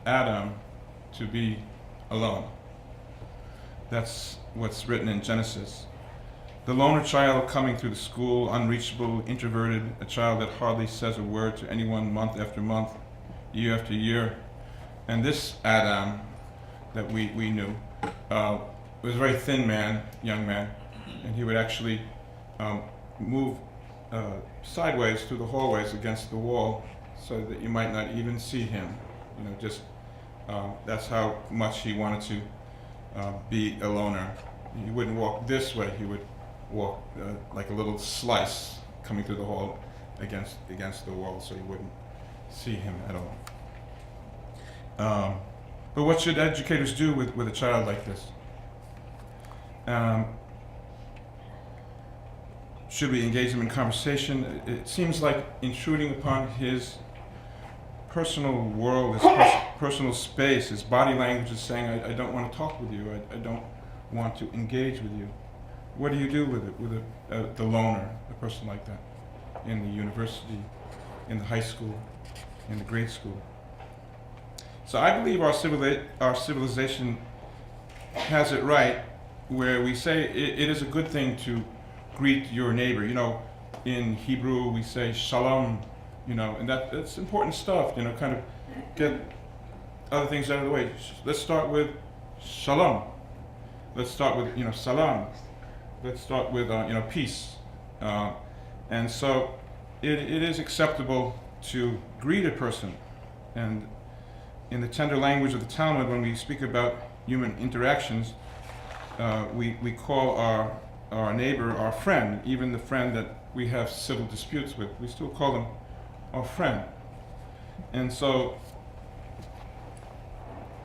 Adam to be alone. That's what's written in Genesis. The loner child coming through the school, unreachable, introverted, a child that hardly says a word to anyone month after month, year after year. And this Adam that we knew was a very thin man, young man, and he would actually move sideways through the hallways against the wall so that you might not even see him. That's how much he wanted to be a loner. He wouldn't walk this way, he would walk like a little slice coming through the hall against the wall so you wouldn't see him at all. But what should educators do with a child like this? Should we engage him in conversation? It seems like intruding upon his personal world, his personal space, his body language is saying, I don't want to talk with you, I don't want to engage with you. What do you do with the loner, a person like that, in the university, in the high school, in the grade school? So I believe our civilization has it right where we say it is a good thing to greet your neighbor. In Hebrew we say shalom, and that's important stuff, kind of get other things out of the way. Let's start with shalom. Let's start with, salam. Let's start with, peace. And so it is acceptable to greet a person. And in the tender language of the Talmud, when we speak about human interactions, we call our neighbor our friend, even the friend that we have civil disputes with. We still call them our friend. And so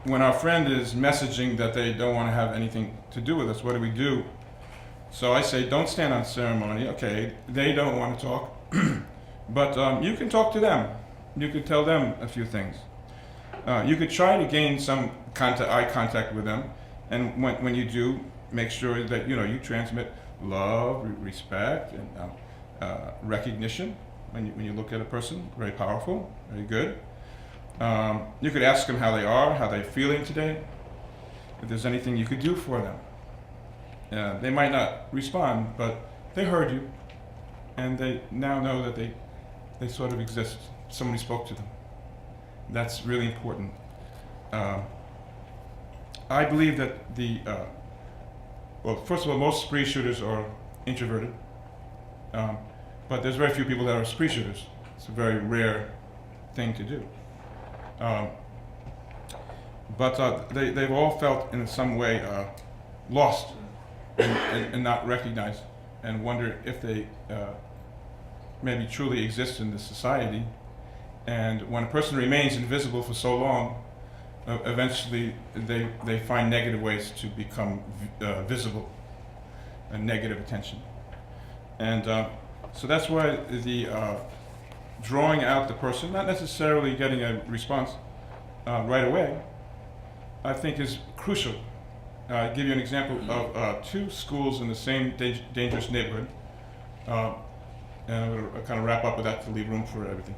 when our friend is messaging that they don't want to have anything to do with us, what do? So I say, don't stand on ceremony. Okay, they don't want to talk, but you can talk to them. You could tell them a few things. You could try to gain some eye contact with them, and when you do, make sure that you transmit love, respect, and recognition when you look at a person. Very powerful, very good. You could ask them how they are, how they're feeling today, if there's anything you could do for them. They might not respond, but they heard you, and they now know that they sort of exist. Somebody spoke to them. That's really important. I believe that first of all, most spree shooters are introverted, but there's very few people that are spree shooters. It's a very rare thing to do. But they've all felt in some way lost and not recognized, and wonder if they maybe truly exist in this society. And when a person remains invisible for so long, eventually they find negative ways to become visible, and negative attention. And so that's why the drawing out the person, not necessarily getting a response right away, I think is crucial. I'll give you an example of two schools in the same dangerous neighborhood. And I'm going to kind of wrap up with that to leave room for everything.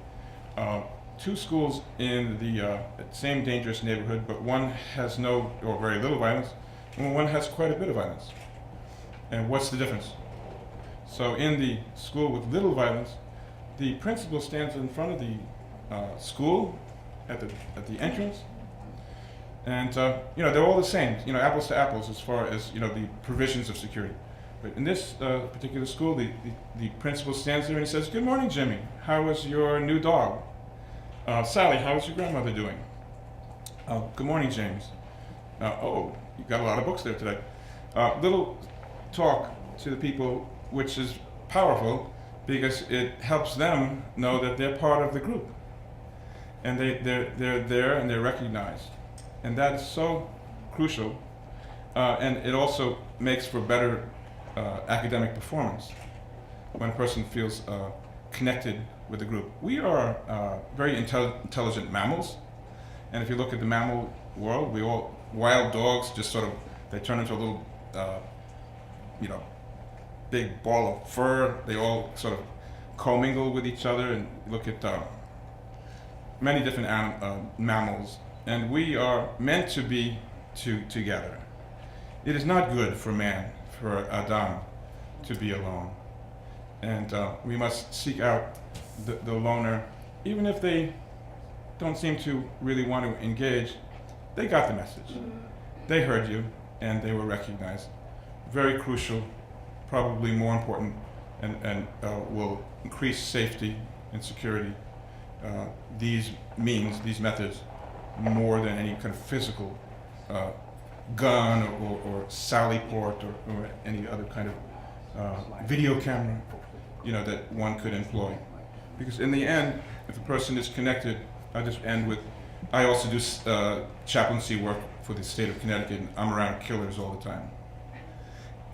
Two schools in the same dangerous neighborhood, but one has no or very little violence, and one has quite a bit of violence. And what's the difference? So in the school with little violence, the principal stands in front of the school at the entrance, and they're all the same, apples to apples as far as the provisions of security. But in this particular school, the principal stands there and he says, "Good morning, Jimmy. How is your new dog? Sally, how is your grandmother doing? Good morning, James. Oh, you've got a lot of books there today." Little talk to the people, which is powerful because it helps them know that they're part of the group, and they're there and they're recognized, and that is so crucial. And it also makes for better academic performance when a person feels connected with the group. We are very intelligent mammals, and if you look at the mammal world, wild dogs just sort of, they turn into a little, big ball of fur. They all sort of commingle with each other, and look at many different mammals. and we are meant to be together. It is not good for man, for Adam, to be alone. And we must seek out the loner, even if they don't seem to really want to engage. They got the message. They heard you, and they were recognized. Very crucial, probably more important, and will increase safety and security. These methods, more than any kind of physical gun or sally port or any other kind of video camera, that one could employ. Because in the end, if a person is connected, I'll just end with, I also do chaplaincy work for the state of Connecticut, and I'm around killers all the time.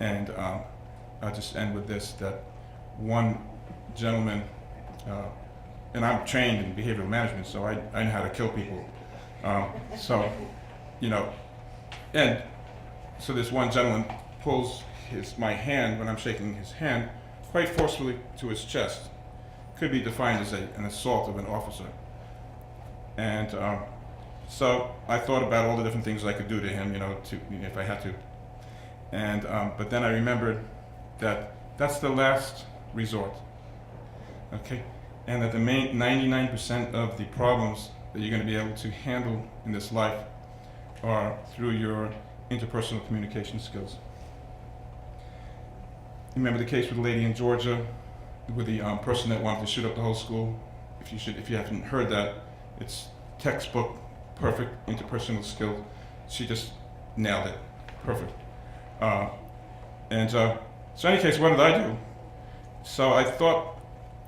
And I'll just end with this, that one gentleman, and I'm trained in behavioral management, so I know how to kill people. And so this one gentleman pulls my hand when I'm shaking his hand quite forcefully to his chest. Could be defined as an assault of an officer. And so I thought about all the different things I could do to him, if I had to. And but then I remembered that that's the last resort, okay? And that the main 99% of the problems that you're going to be able to handle in this life are through your interpersonal communication skills. Remember the case with the lady in Georgia with the person that wanted to shoot up the whole school? If you haven't heard that, it's textbook, perfect interpersonal skills. She just nailed it, perfect. So in any case, what did I do? So I thought,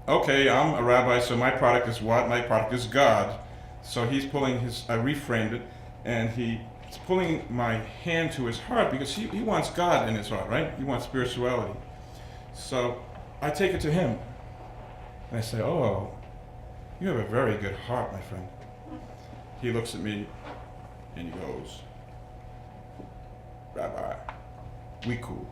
okay, I'm a rabbi, so my product is what? My product is God. So he's pulling I reframed it, and he's pulling my hand to his heart because he wants God in his heart, right? He wants spirituality. So I take it to him, and I say, oh, you have a very good heart, my friend. He looks at me, and he goes, Rabbi, we cool.